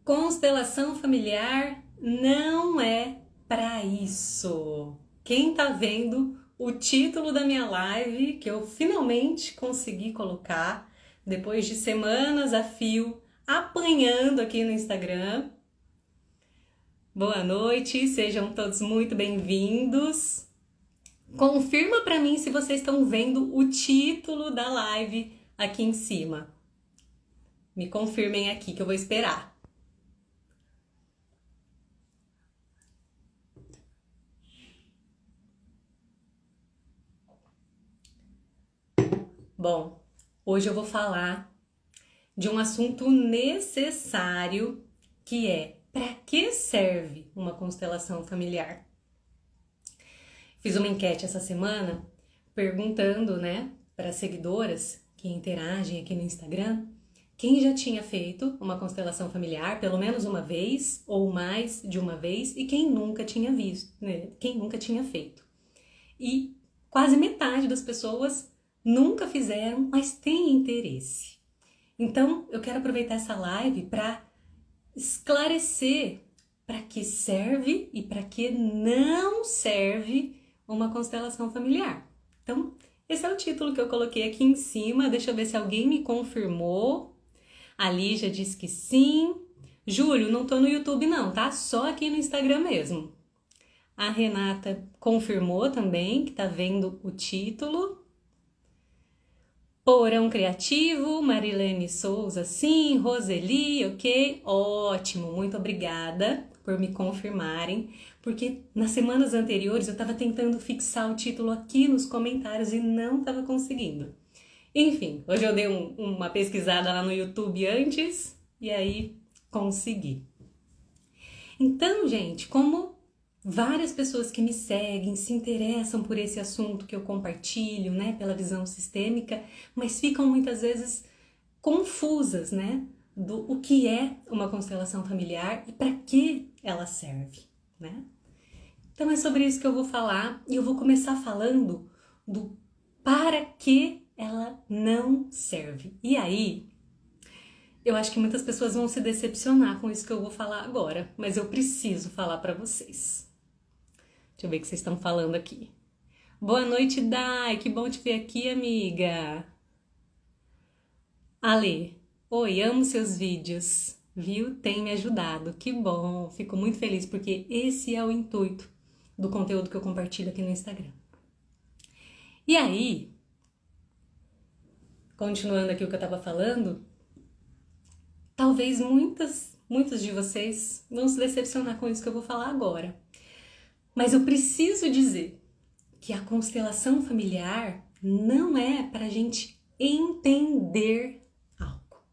Constelação familiar não é para isso. Quem tá vendo o título da minha live, que eu finalmente consegui colocar, depois de semanas a fio, apanhando aqui no Instagram. Boa noite, sejam todos muito bem-vindos. Confirma para mim se vocês estão vendo o título da live aqui em cima. Me confirmem aqui que eu vou esperar. Bom, hoje eu vou falar de um assunto necessário, que é: para que serve uma constelação familiar? Fiz uma enquete essa semana perguntando, para seguidoras que interagem aqui no Instagram, quem já tinha feito uma constelação familiar pelo menos uma vez ou mais de uma vez e quem nunca tinha visto, quem nunca tinha feito. E quase metade das pessoas nunca fizeram, mas têm interesse. Então, eu quero aproveitar essa live para esclarecer para que serve e para que não serve uma constelação familiar. Então, esse é o título que eu coloquei aqui em cima. Deixa eu ver se alguém me confirmou. A Lígia disse que sim. Júlio, não tô no YouTube não, tá? Só aqui no Instagram mesmo. A Renata confirmou também que tá vendo o título. Porão Criativo, Marilene Souza, sim, Roseli, ok, ótimo, muito obrigada por me confirmarem, porque nas semanas anteriores eu estava tentando fixar o título aqui nos comentários e não estava conseguindo. Enfim, hoje eu dei uma pesquisada lá no YouTube antes e aí consegui. Então, gente, como várias pessoas que me seguem se interessam por esse assunto que eu compartilho, pela visão sistêmica, mas ficam muitas vezes confusas, do o que é uma constelação familiar e para que ela serve, Então é sobre isso que eu vou falar e eu vou começar falando do para que ela não serve. E aí, eu acho que muitas pessoas vão se decepcionar com isso que eu vou falar agora, mas eu preciso falar para vocês. Deixa eu ver o que vocês estão falando aqui. Boa noite, Dai. Que bom te ver aqui, amiga. Ale. Oi, amo seus vídeos. Viu? Tem me ajudado. Que bom. Fico muito feliz porque esse é o intuito do conteúdo que eu compartilho aqui no Instagram. E aí, continuando aqui o que eu estava falando, talvez muitos de vocês vão se decepcionar com isso que eu vou falar agora. Mas eu preciso dizer que a constelação familiar não é para a gente entender algo.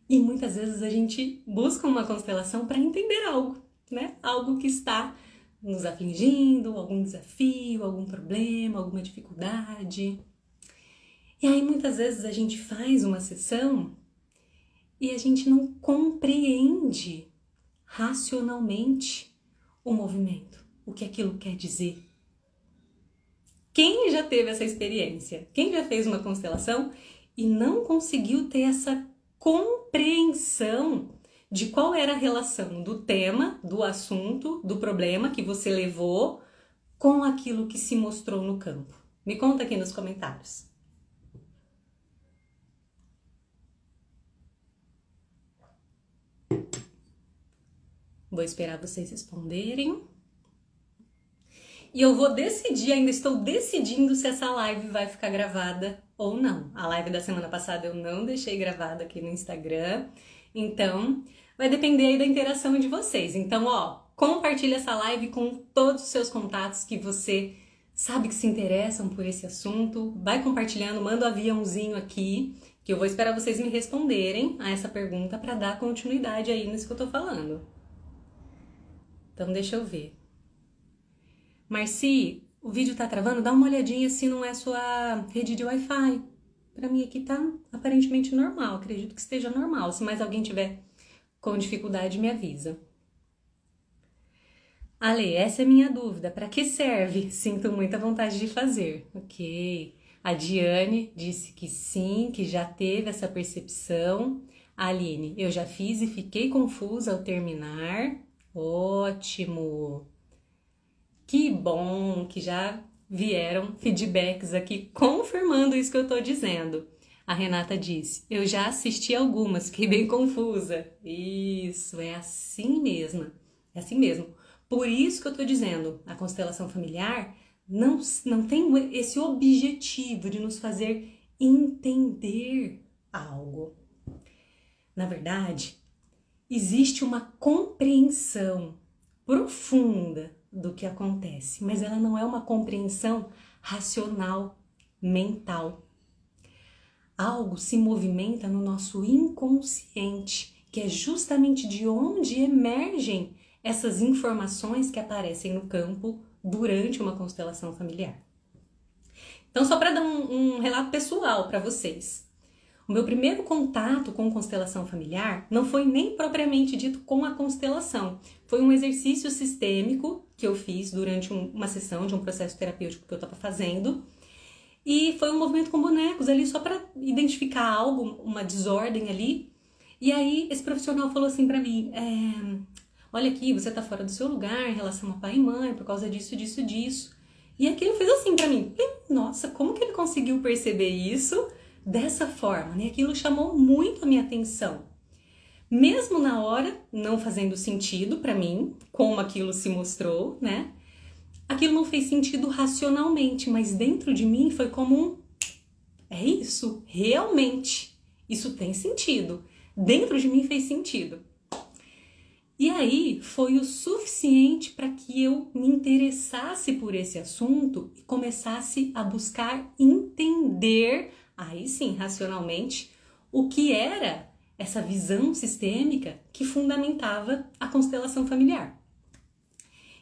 E muitas vezes a gente busca uma constelação para entender algo, Algo que está nos afligindo, algum desafio, algum problema, alguma dificuldade. E aí muitas vezes a gente faz uma sessão e a gente não compreende racionalmente o movimento, o que aquilo quer dizer. Quem já teve essa experiência? Quem já fez uma constelação e não conseguiu ter essa compreensão de qual era a relação do tema, do assunto, do problema que você levou com aquilo que se mostrou no campo? Me conta aqui nos comentários. Vou esperar vocês responderem. E eu vou decidir, ainda estou decidindo se essa live vai ficar gravada ou não. A live da semana passada eu não deixei gravada aqui no Instagram. Então, vai depender aí da interação de vocês. Então, compartilha essa live com todos os seus contatos que você sabe que se interessam por esse assunto. Vai compartilhando, manda um aviãozinho aqui, que eu vou esperar vocês me responderem a essa pergunta para dar continuidade aí nisso que eu tô falando. Então, deixa eu ver. Marci, o vídeo tá travando? Dá uma olhadinha se não é sua rede de Wi-Fi. Pra mim aqui tá aparentemente normal, acredito que esteja normal. Se mais alguém tiver com dificuldade, me avisa. Ale, essa é a minha dúvida. Pra que serve? Sinto muita vontade de fazer. Ok. A Diane disse que sim, que já teve essa percepção. Aline, eu já fiz e fiquei confusa ao terminar. Ótimo! Que bom que já vieram feedbacks aqui confirmando isso que eu tô dizendo. A Renata disse, eu já assisti algumas, fiquei bem confusa. Isso, é assim mesmo. É assim mesmo. Por isso que eu tô dizendo, a constelação familiar não tem esse objetivo de nos fazer entender algo. Na verdade, existe uma compreensão profunda do que acontece, mas ela não é uma compreensão racional, mental. Algo se movimenta no nosso inconsciente, que é justamente de onde emergem essas informações que aparecem no campo durante uma constelação familiar. Então, só para dar um relato pessoal para vocês. O meu primeiro contato com constelação familiar não foi nem propriamente dito com a constelação. Foi um exercício sistêmico que eu fiz durante uma sessão de um processo terapêutico que eu estava fazendo. E foi um movimento com bonecos ali só para identificar algo, uma desordem ali. E aí esse profissional falou assim para mim, olha aqui, você tá fora do seu lugar em relação a pai e mãe por causa disso, disso, disso. E aquilo fez assim para mim, nossa, como que ele conseguiu perceber isso dessa forma, né? Aquilo chamou muito a minha atenção. Mesmo na hora, não fazendo sentido para mim, como aquilo se mostrou, né? Aquilo não fez sentido racionalmente, mas dentro de mim foi como é isso, realmente, isso tem sentido. Dentro de mim fez sentido. E aí foi o suficiente para que eu me interessasse por esse assunto e começasse a buscar entender, aí sim, racionalmente, o que era essa visão sistêmica que fundamentava a constelação familiar.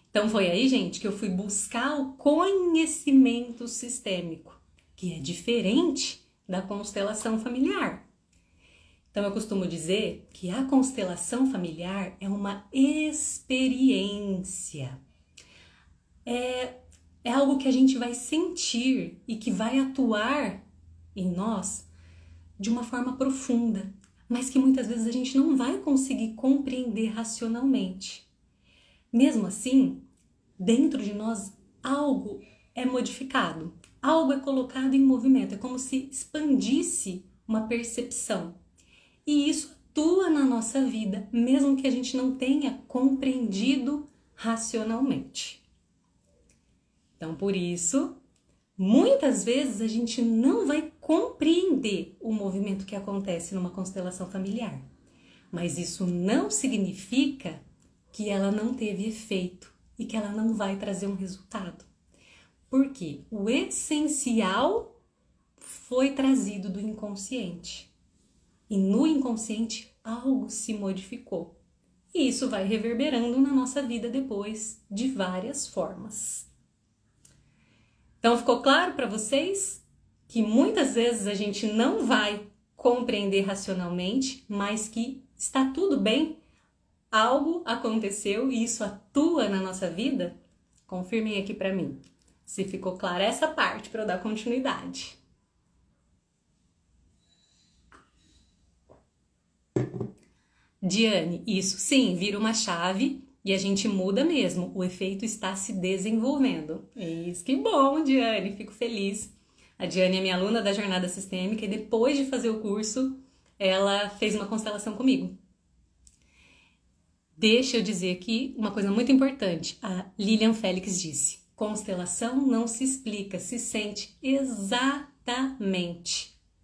Então foi aí, gente, que eu fui buscar o conhecimento sistêmico, que é diferente da constelação familiar. Então eu costumo dizer que a constelação familiar é uma experiência. É algo que a gente vai sentir e que vai atuar em nós de uma forma profunda, mas que muitas vezes a gente não vai conseguir compreender racionalmente. Mesmo assim, dentro de nós algo é modificado, algo é colocado em movimento, é como se expandisse uma percepção. E isso atua na nossa vida, mesmo que a gente não tenha compreendido racionalmente. Então, por isso, muitas vezes a gente não vai compreender o movimento que acontece numa constelação familiar. Mas isso não significa que ela não teve efeito e que ela não vai trazer um resultado. Porque o essencial foi trazido do inconsciente. E no inconsciente algo se modificou. E isso vai reverberando na nossa vida depois de várias formas. Então ficou claro para vocês que muitas vezes a gente não vai compreender racionalmente, mas que está tudo bem, algo aconteceu e isso atua na nossa vida? Confirmem aqui para mim, se ficou clara essa parte para eu dar continuidade. Diane, isso sim, vira uma chave e a gente muda mesmo, o efeito está se desenvolvendo. Isso, que bom, Diane, fico feliz. A Diane é minha aluna da Jornada Sistêmica e depois de fazer o curso, ela fez uma constelação comigo. Deixa eu dizer aqui uma coisa muito importante. A Lilian Félix disse, constelação não se explica, se sente exatamente.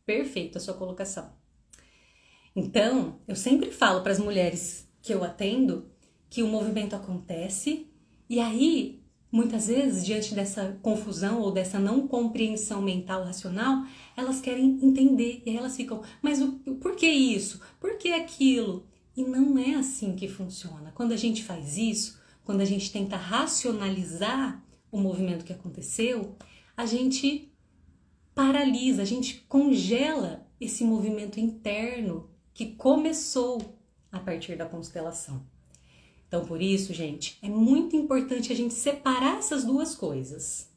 Perfeito a sua colocação. Então, eu sempre falo para as mulheres que eu atendo que o movimento acontece e aí, muitas vezes, diante dessa confusão ou dessa não compreensão mental racional, elas querem entender e aí elas ficam, mas por que isso? Por que aquilo? E não é assim que funciona. Quando a gente faz isso, quando a gente tenta racionalizar o movimento que aconteceu, a gente paralisa, a gente congela esse movimento interno que começou a partir da constelação. Então, por isso, gente, é muito importante a gente separar essas duas coisas.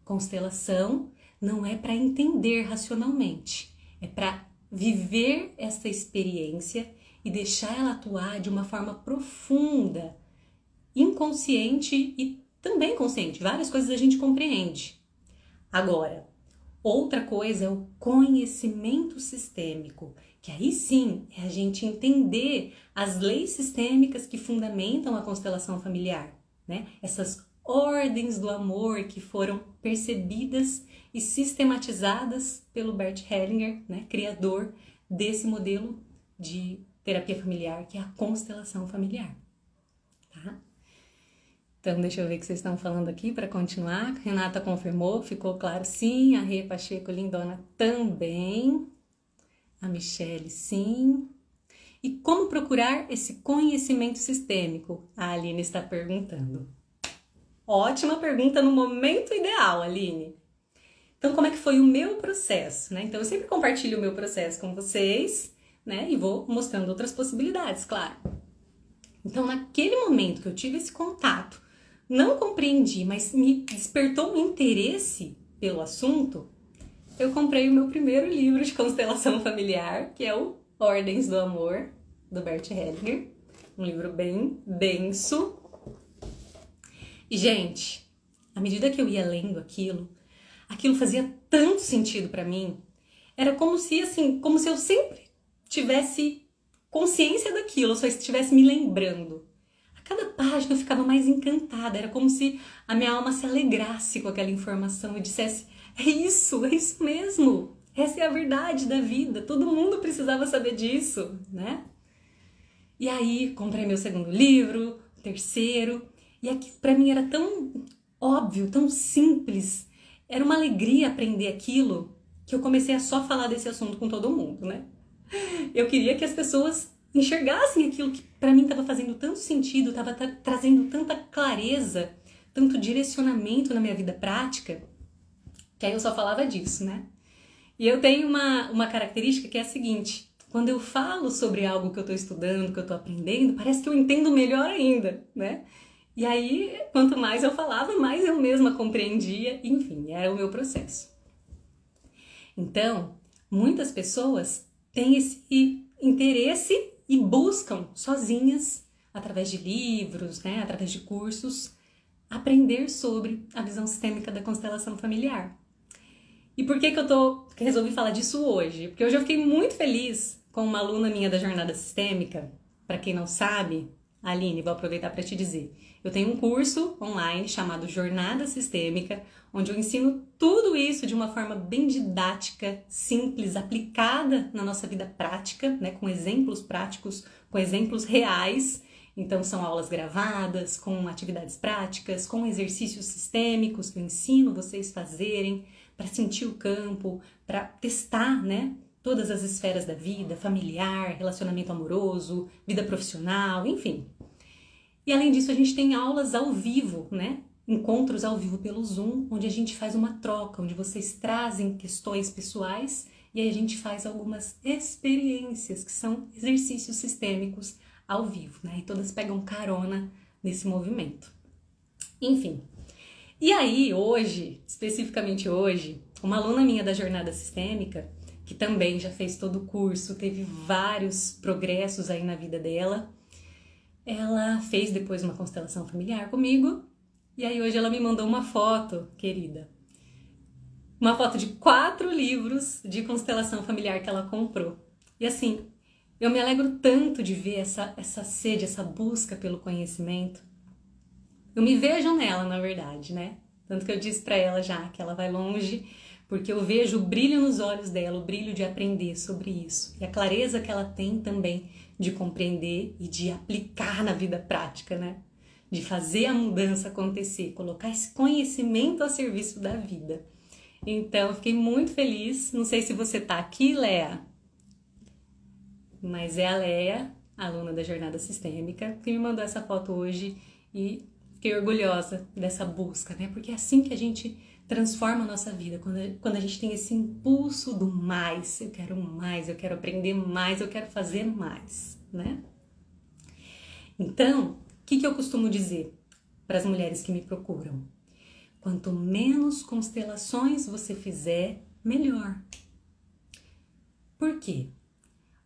Constelação não é para entender racionalmente, é para viver essa experiência e deixar ela atuar de uma forma profunda, inconsciente e também consciente. Várias coisas a gente compreende. Agora, outra coisa é o conhecimento sistêmico, que aí sim é a gente entender as leis sistêmicas que fundamentam a constelação familiar, né? Essas ordens do amor que foram percebidas e sistematizadas pelo Bert Hellinger, né? Criador desse modelo de terapia familiar, que é a constelação familiar, tá? Então, deixa eu ver o que vocês estão falando aqui para continuar. Renata confirmou, ficou claro sim. A Rê Pacheco lindona também. A Michele, sim. E como procurar esse conhecimento sistêmico? A Aline está perguntando. Ótima pergunta no momento ideal, Aline. Então, como é que foi o meu processo, né? Então, eu sempre compartilho o meu processo com vocês, né? E vou mostrando outras possibilidades, claro. Então, naquele momento que eu tive esse contato, não compreendi, mas me despertou um interesse pelo assunto, eu comprei o meu primeiro livro de constelação familiar, que é o Ordens do Amor, do Bert Hellinger. Um livro bem denso. E, gente, à medida que eu ia lendo aquilo fazia tanto sentido pra mim. Era como se, assim, como se eu sempre tivesse consciência daquilo, só estivesse me lembrando. A cada página eu ficava mais encantada, era como se a minha alma se alegrasse com aquela informação e dissesse: é isso mesmo, essa é a verdade da vida, todo mundo precisava saber disso, né? E aí comprei meu segundo livro, terceiro, e aqui pra mim era tão óbvio, tão simples, era uma alegria aprender aquilo, que eu comecei a só falar desse assunto com todo mundo, né? Eu queria que as pessoas enxergassem aquilo que pra mim estava fazendo tanto sentido, estava trazendo tanta clareza, tanto direcionamento na minha vida prática, que aí eu só falava disso, né? E eu tenho uma característica que é a seguinte: quando eu falo sobre algo que eu tô estudando, que eu tô aprendendo, parece que eu entendo melhor ainda, né? E aí, quanto mais eu falava, mais eu mesma compreendia, enfim, era o meu processo. Então, muitas pessoas têm esse interesse e buscam sozinhas, através de livros, né, através de cursos, aprender sobre a visão sistêmica da constelação familiar. E por que eu resolvi falar disso hoje? Porque hoje eu fiquei muito feliz com uma aluna minha da Jornada Sistêmica. Para quem não sabe, Aline, vou aproveitar para te dizer. Eu tenho um curso online chamado Jornada Sistêmica, onde eu ensino tudo isso de uma forma bem didática, simples, aplicada na nossa vida prática, né, com exemplos práticos, com exemplos reais. Então, são aulas gravadas, com atividades práticas, com exercícios sistêmicos que eu ensino vocês fazerem para sentir o campo, para testar, né, todas as esferas da vida, familiar, relacionamento amoroso, vida profissional, enfim. E além disso, a gente tem aulas ao vivo, né? Encontros ao vivo pelo Zoom, onde a gente faz uma troca, onde vocês trazem questões pessoais e aí a gente faz algumas experiências, que são exercícios sistêmicos ao vivo, né? E todas pegam carona nesse movimento. Enfim. E aí, hoje, especificamente hoje, uma aluna minha da Jornada Sistêmica, que também já fez todo o curso, teve vários progressos aí na vida dela, ela fez depois uma constelação familiar comigo, e aí hoje ela me mandou uma foto, querida. Uma foto de 4 livros de constelação familiar que ela comprou. E assim, eu me alegro tanto de ver essa sede, essa busca pelo conhecimento. Eu me vejo nela, na verdade, né? Tanto que eu disse pra ela já que ela vai longe, porque eu vejo o brilho nos olhos dela, o brilho de aprender sobre isso. E a clareza que ela tem também de compreender e de aplicar na vida prática, né? De fazer a mudança acontecer, colocar esse conhecimento a serviço da vida. Então, eu fiquei muito feliz. Não sei se você tá aqui, Léa, mas é a Léa, aluna da Jornada Sistêmica, que me mandou essa foto hoje e fiquei orgulhosa dessa busca, né? Porque é assim que a gente transforma a nossa vida, quando a gente tem esse impulso do mais. Eu quero aprender mais, eu quero fazer mais, né? Então, o que eu costumo dizer para as mulheres que me procuram? Quanto menos constelações você fizer, melhor. Por quê?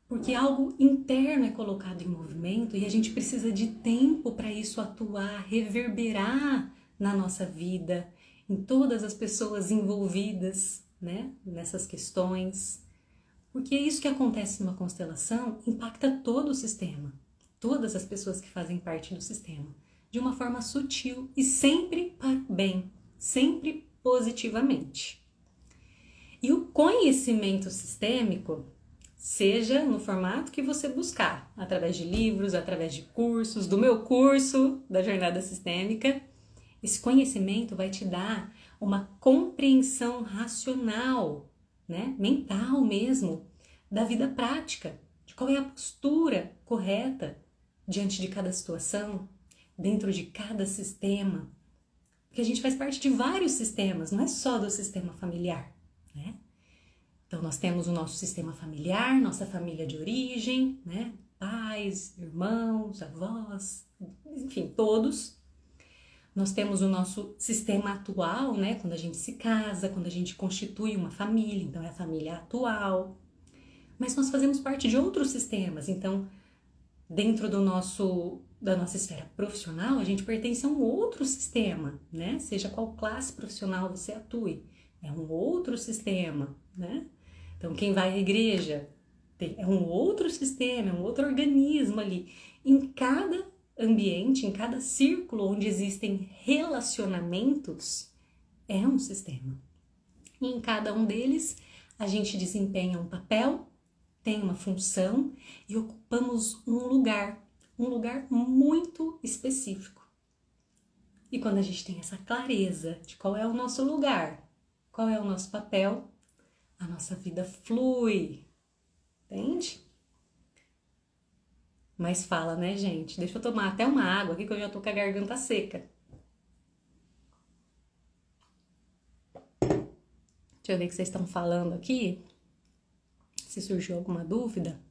Porque algo interno é colocado em movimento e a gente precisa de tempo para isso atuar, reverberar na nossa vida, em todas as pessoas envolvidas, né, nessas questões. Porque isso que acontece numa constelação impacta todo o sistema, todas as pessoas que fazem parte do sistema, de uma forma sutil e sempre para o bem, sempre positivamente. E o conhecimento sistêmico, seja no formato que você buscar, através de livros, através de cursos, do meu curso da Jornada Sistêmica, esse conhecimento vai te dar uma compreensão racional, né, mental mesmo, da vida prática, de qual é a postura correta diante de cada situação, dentro de cada sistema, porque a gente faz parte de vários sistemas, não é só do sistema familiar, né? Então nós temos o nosso sistema familiar, nossa família de origem, né? Pais, irmãos, avós, enfim, todos. Nós temos o nosso sistema atual, né? Quando a gente se casa, quando a gente constitui uma família, então é a família atual. Mas nós fazemos parte de outros sistemas, então dentro da nossa esfera profissional, a gente pertence a um outro sistema, né? Seja qual classe profissional você atue, é um outro sistema, né? Então quem vai à igreja é um outro sistema, é um outro organismo ali. Em cada ambiente, em cada círculo onde existem relacionamentos, é um sistema. E em cada um deles, a gente desempenha um papel, tem uma função e ocupamos um lugar muito específico. E quando a gente tem essa clareza de qual é o nosso lugar, qual é o nosso papel, a nossa vida flui, entende? Mas fala, né, gente? Deixa eu tomar até uma água aqui que eu já tô com a garganta seca. Deixa eu ver o que vocês estão falando aqui. Se surgiu alguma dúvida.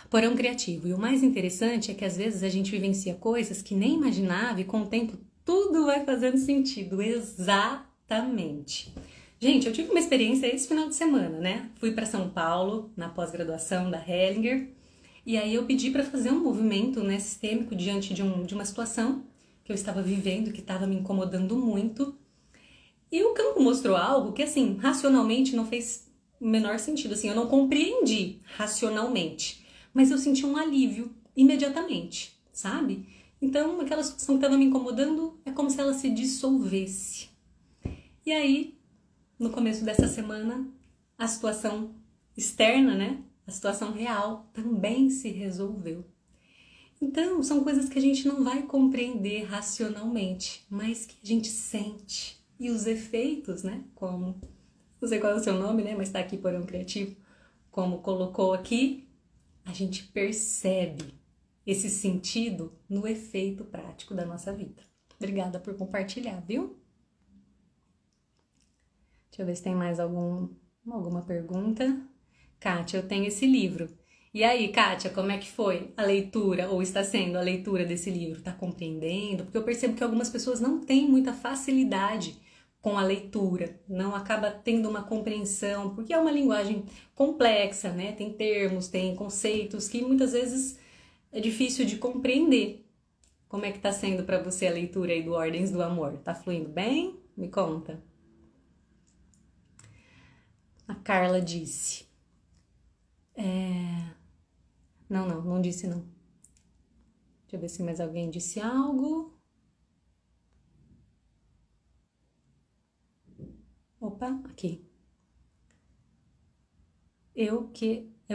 Porão criativo. E o mais interessante é que às vezes a gente vivencia coisas que nem imaginava e com o tempo tudo vai fazendo sentido. Exatamente. Gente, eu tive uma experiência esse final de semana, né? Fui para São Paulo na pós-graduação da Hellinger e aí eu pedi para fazer um movimento, né, sistêmico diante de uma situação que eu estava vivendo, que estava me incomodando muito. E o campo mostrou algo que, assim, racionalmente não fez o menor sentido. Assim, eu não compreendi racionalmente, mas eu senti um alívio imediatamente, sabe? Então, aquela situação que estava me incomodando é como se ela se dissolvesse. E aí, no começo dessa semana, a situação externa, né? A situação real também se resolveu. Então, são coisas que a gente não vai compreender racionalmente, mas que a gente sente. E os efeitos, né? Como, não sei qual é o seu nome, né? Mas tá aqui Porão Criativo. Como colocou aqui, a gente percebe esse sentido no efeito prático da nossa vida. Obrigada por compartilhar, viu? Deixa eu ver se tem mais alguma pergunta. Kátia, eu tenho esse livro. E aí, Kátia, como é que foi a leitura, ou está sendo a leitura desse livro? Tá compreendendo? Porque eu percebo que algumas pessoas não têm muita facilidade com a leitura, não acaba tendo uma compreensão, porque é uma linguagem complexa, né? Tem termos, tem conceitos que muitas vezes é difícil de compreender. Como é que tá sendo para você a leitura aí do Ordens do Amor? Tá fluindo bem? Me conta. A Carla disse. Não disse não. Deixa eu ver se mais alguém disse algo. Opa, aqui. Eu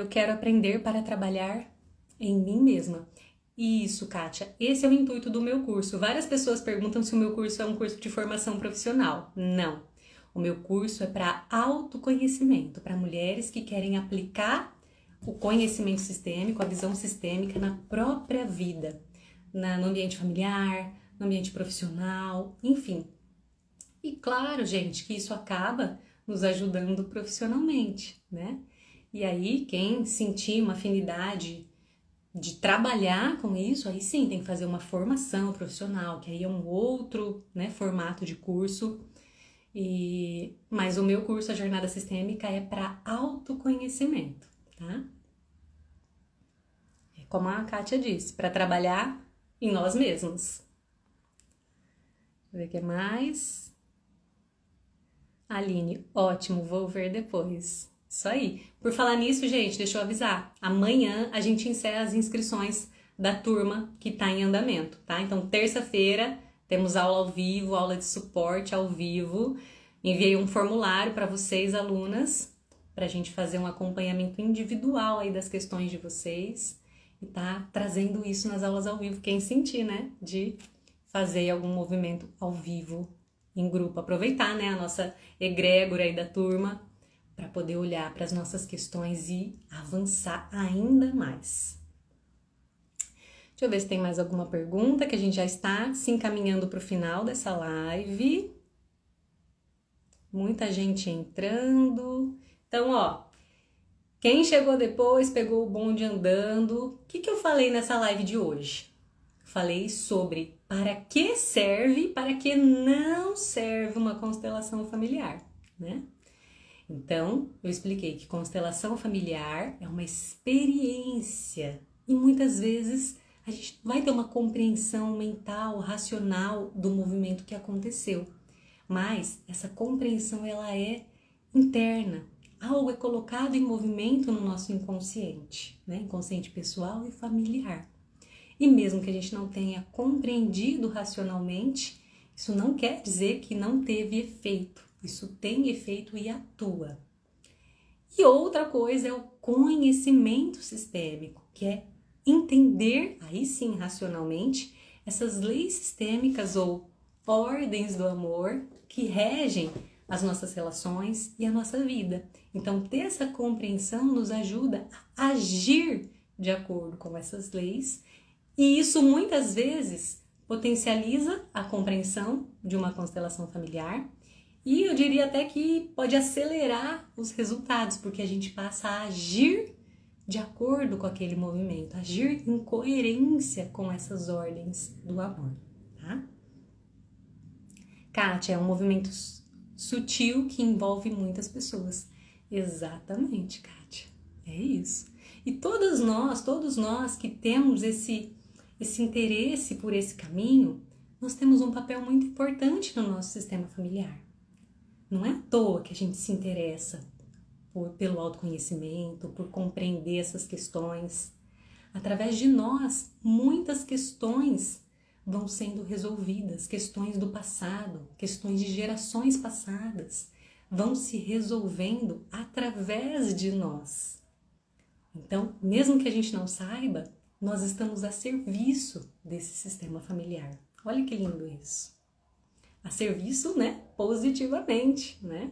quero aprender para trabalhar em mim mesma. Isso, Kátia. Esse é o intuito do meu curso. Várias pessoas perguntam se o meu curso é um curso de formação profissional. Não. O meu curso é para autoconhecimento, para mulheres que querem aplicar o conhecimento sistêmico, a visão sistêmica na própria vida, no ambiente familiar, no ambiente profissional, enfim. E claro, gente, que isso acaba nos ajudando profissionalmente, né? E aí, quem sentir uma afinidade de trabalhar com isso, aí sim, tem que fazer uma formação profissional, que aí é um outro, né, formato de curso. Mas o meu curso, a Jornada Sistêmica, é para autoconhecimento, tá? É como a Kátia disse, para trabalhar em nós mesmos. Deixa eu ver o que mais. Aline, ótimo, vou ver depois. Isso aí. Por falar nisso, gente, deixa eu avisar. Amanhã a gente encerra as inscrições da turma que está em andamento, tá? Então, terça-feira, temos aula ao vivo, aula de suporte ao vivo. Enviei um formulário para vocês, alunas, para a gente fazer um acompanhamento individual aí das questões de vocês. E tá trazendo isso nas aulas ao vivo. Quem sentir, né? De fazer algum movimento ao vivo em grupo. Aproveitar, né? A nossa egrégora aí da turma para poder olhar para as nossas questões e avançar ainda mais. Deixa eu ver se tem mais alguma pergunta, que a gente já está se encaminhando para o final dessa live. Muita gente entrando. Então, ó, quem chegou depois, pegou o bonde andando. O que eu falei nessa live de hoje? Falei sobre para que serve, para que não serve uma constelação familiar, né? Então, eu expliquei que constelação familiar é uma experiência e muitas vezes a gente vai ter uma compreensão mental, racional do movimento que aconteceu. Mas essa compreensão ela é interna. Algo é colocado em movimento no nosso inconsciente, né? Inconsciente pessoal e familiar. E mesmo que a gente não tenha compreendido racionalmente, isso não quer dizer que não teve efeito. Isso tem efeito e atua. E outra coisa é o conhecimento sistêmico, que é entender, aí sim, racionalmente, essas leis sistêmicas ou ordens do amor que regem as nossas relações e a nossa vida. Então, ter essa compreensão nos ajuda a agir de acordo com essas leis, e isso muitas vezes potencializa a compreensão de uma constelação familiar, e eu diria até que pode acelerar os resultados, porque a gente passa a agir de acordo com aquele movimento, agir em coerência com essas ordens do amor, tá? Kátia, é um movimento sutil que envolve muitas pessoas. Exatamente, Kátia, é isso. E todos nós que temos esse interesse por esse caminho, nós temos um papel muito importante no nosso sistema familiar. Não é à toa que a gente se interessa pelo autoconhecimento, por compreender essas questões. Através de nós, muitas questões vão sendo resolvidas, questões do passado, questões de gerações passadas, vão se resolvendo através de nós. Então, mesmo que a gente não saiba, nós estamos a serviço desse sistema familiar. Olha que lindo isso. A serviço, né? Positivamente, né?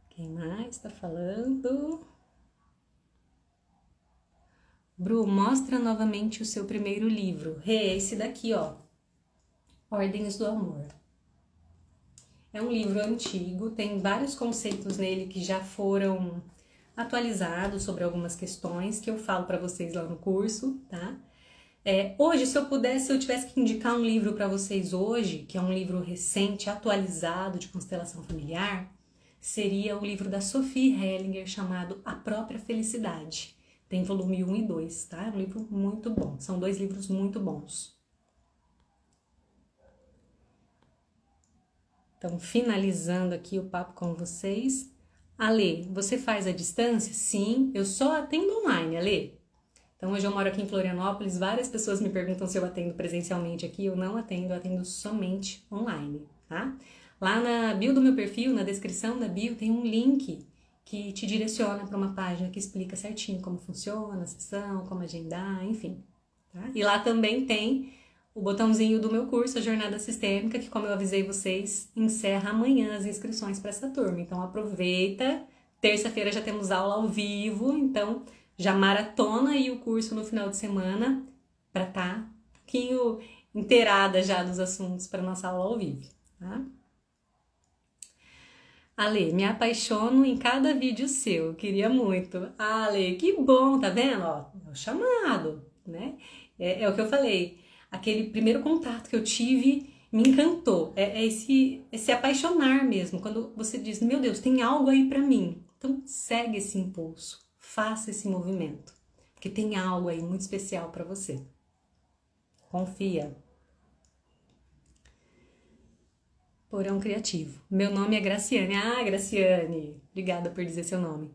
Quem mais está falando? Bru, mostra novamente o seu primeiro livro. É esse daqui, ó. Ordens do Amor. É um livro antigo, tem vários conceitos nele que já foram atualizados sobre algumas questões que eu falo para vocês lá no curso, tá? Hoje, se eu tivesse que indicar um livro para vocês hoje, que é um livro recente, atualizado de constelação familiar, seria o livro da Sophie Hellinger chamado A Própria Felicidade. Tem volume 1 e 2, tá? É um livro muito bom. São 2 livros muito bons. Então, finalizando aqui o papo com vocês. Ale, você faz à distância? Sim, eu só atendo online, Ale. Então, hoje eu moro aqui em Florianópolis, várias pessoas me perguntam se eu atendo presencialmente aqui. Eu não atendo, eu atendo somente online, tá? Lá na bio do meu perfil, na descrição da bio, tem um link que te direciona para uma página que explica certinho como funciona a sessão, como agendar, enfim. Tá? E lá também tem o botãozinho do meu curso, a Jornada Sistêmica, que, como eu avisei vocês, encerra amanhã as inscrições para essa turma. Então, aproveita. Terça-feira já temos aula ao vivo, então já maratona aí o curso no final de semana para estar um pouquinho inteirada já dos assuntos para nossa aula ao vivo, tá? Ale, me apaixono em cada vídeo seu, queria muito. Ale, que bom, tá vendo? Ó, é o chamado, né? É o que eu falei, aquele primeiro contato que eu tive Me encantou. É esse apaixonar mesmo. Quando você diz, meu Deus, tem algo aí pra mim. Então segue esse impulso. Faça esse movimento. Porque tem algo aí muito especial pra você. Confia. Porão Criativo. Meu nome é Graciane. Ah, Graciane. Obrigada por dizer seu nome.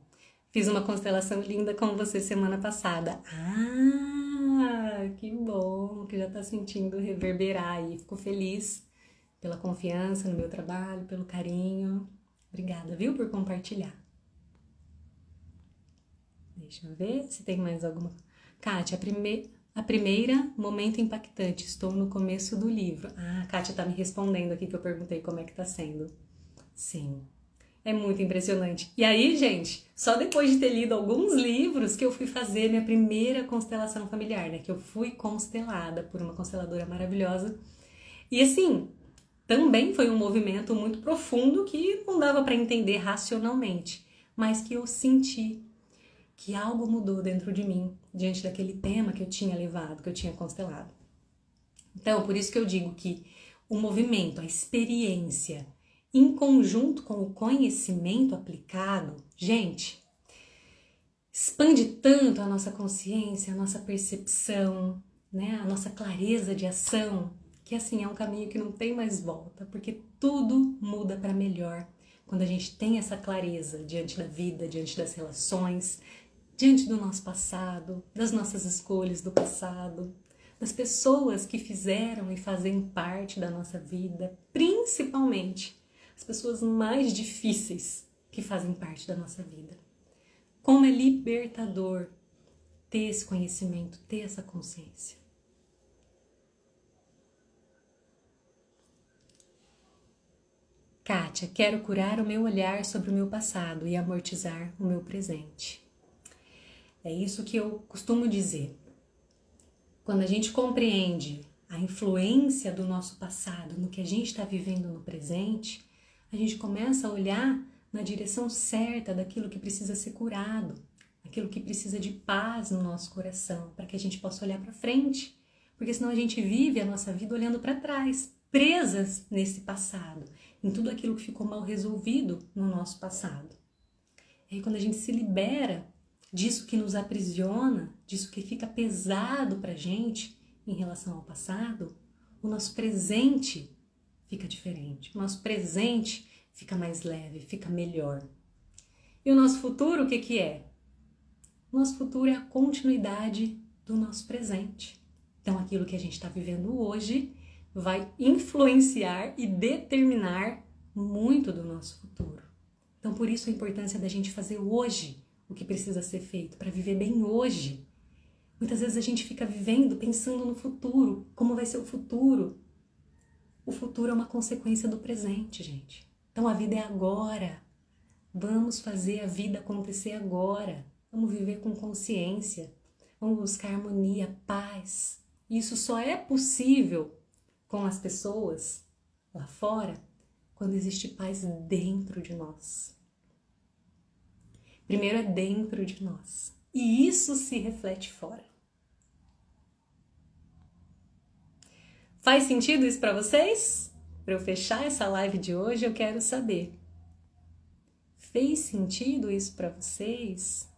Fiz uma constelação linda com você semana passada. Ah, que bom que já tá sentindo reverberar aí. Fico feliz pela confiança no meu trabalho, pelo carinho. Obrigada, viu, por compartilhar. Deixa eu ver se tem mais alguma. Kátia, a primeira, momento impactante. Estou no começo do livro. Ah, a Kátia tá me respondendo aqui que eu perguntei como é que tá sendo. Sim. É muito impressionante. E aí, gente, só depois de ter lido alguns livros que eu fui fazer minha primeira constelação familiar, né? Que eu fui constelada por uma consteladora maravilhosa. E assim, também foi um movimento muito profundo que não dava para entender racionalmente, mas que eu senti que algo mudou dentro de mim diante daquele tema que eu tinha levado, que eu tinha constelado. Então, por isso que eu digo que o movimento, a experiência, em conjunto com o conhecimento aplicado, gente, expande tanto a nossa consciência, a nossa percepção, né, a nossa clareza de ação, que assim é um caminho que não tem mais volta, porque tudo muda para melhor quando a gente tem essa clareza diante da vida, diante das relações, diante do nosso passado, das nossas escolhas do passado, das pessoas que fizeram e fazem parte da nossa vida, principalmente as pessoas mais difíceis que fazem parte da nossa vida. Como é libertador ter esse conhecimento, ter essa consciência. Kátia, quero curar o meu olhar sobre o meu passado e amortizar o meu presente. É isso que eu costumo dizer. Quando a gente compreende a influência do nosso passado no que a gente está vivendo no presente, a gente começa a olhar na direção certa daquilo que precisa ser curado, aquilo que precisa de paz no nosso coração, para que a gente possa olhar para frente, porque senão a gente vive a nossa vida olhando para trás, presas nesse passado, em tudo aquilo que ficou mal resolvido no nosso passado. E aí quando a gente se libera disso que nos aprisiona, disso que fica pesado pra gente em relação ao passado, o nosso presente fica diferente. O nosso presente fica mais leve, fica melhor. E o nosso futuro, o que que é? O nosso futuro é a continuidade do nosso presente. Então, aquilo que a gente está vivendo hoje vai influenciar e determinar muito do nosso futuro. Então, por isso a importância da gente fazer hoje o que precisa ser feito, para viver bem hoje. Muitas vezes a gente fica vivendo, pensando no futuro, como vai ser o futuro. O futuro é uma consequência do presente, gente. Então a vida é agora. Vamos fazer a vida acontecer agora. Vamos viver com consciência. Vamos buscar harmonia, paz. Isso só é possível com as pessoas lá fora quando existe paz dentro de nós. Primeiro é dentro de nós. E isso se reflete fora. Faz sentido isso para vocês? Para eu fechar essa live de hoje, eu quero saber. Fez sentido isso para vocês?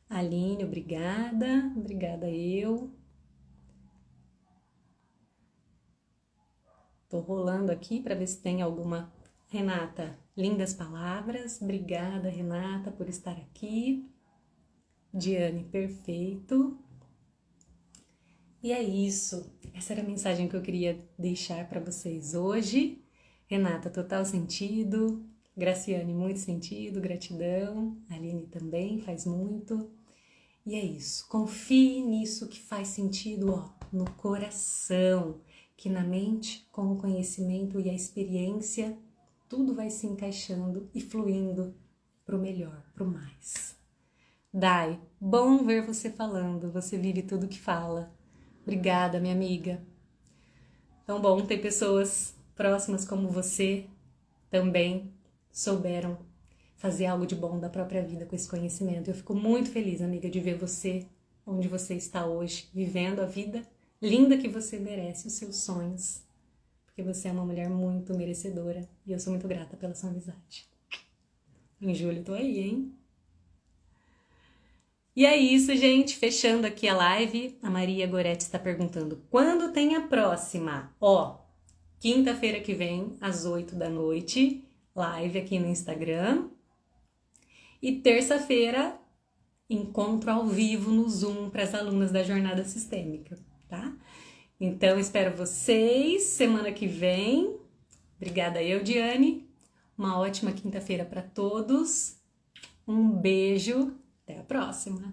Aline, obrigada. Obrigada eu. Tô rolando aqui para ver se tem alguma. Renata, lindas palavras. Obrigada, Renata, por estar aqui. Diane, perfeito. E é isso. Essa era a mensagem que eu queria deixar para vocês hoje. Renata, total sentido. Graciane, muito sentido, gratidão. Aline também faz muito. E é isso. Confie nisso que faz sentido, ó, no coração, que na mente, com o conhecimento e a experiência, tudo vai se encaixando e fluindo pro melhor, pro mais. Dai, bom ver você falando, você vive tudo que fala. Obrigada, minha amiga. Tão bom ter pessoas próximas como você também souberam fazer algo de bom da própria vida com esse conhecimento. Eu fico muito feliz, amiga, de ver você onde você está hoje, vivendo a vida linda que você merece os seus sonhos, porque você é uma mulher muito merecedora e eu sou muito grata pela sua amizade. Em julho eu tô aí, hein? E é isso, gente. Fechando aqui a live, a Maria Goretti está perguntando quando tem a próxima? Ó, quinta-feira que vem, às 8 da noite, live aqui no Instagram. E terça-feira, encontro ao vivo no Zoom para as alunas da Jornada Sistêmica, tá? Então, espero vocês semana que vem. Obrigada, Diane. Uma ótima quinta-feira para todos. Um beijo. Até a próxima.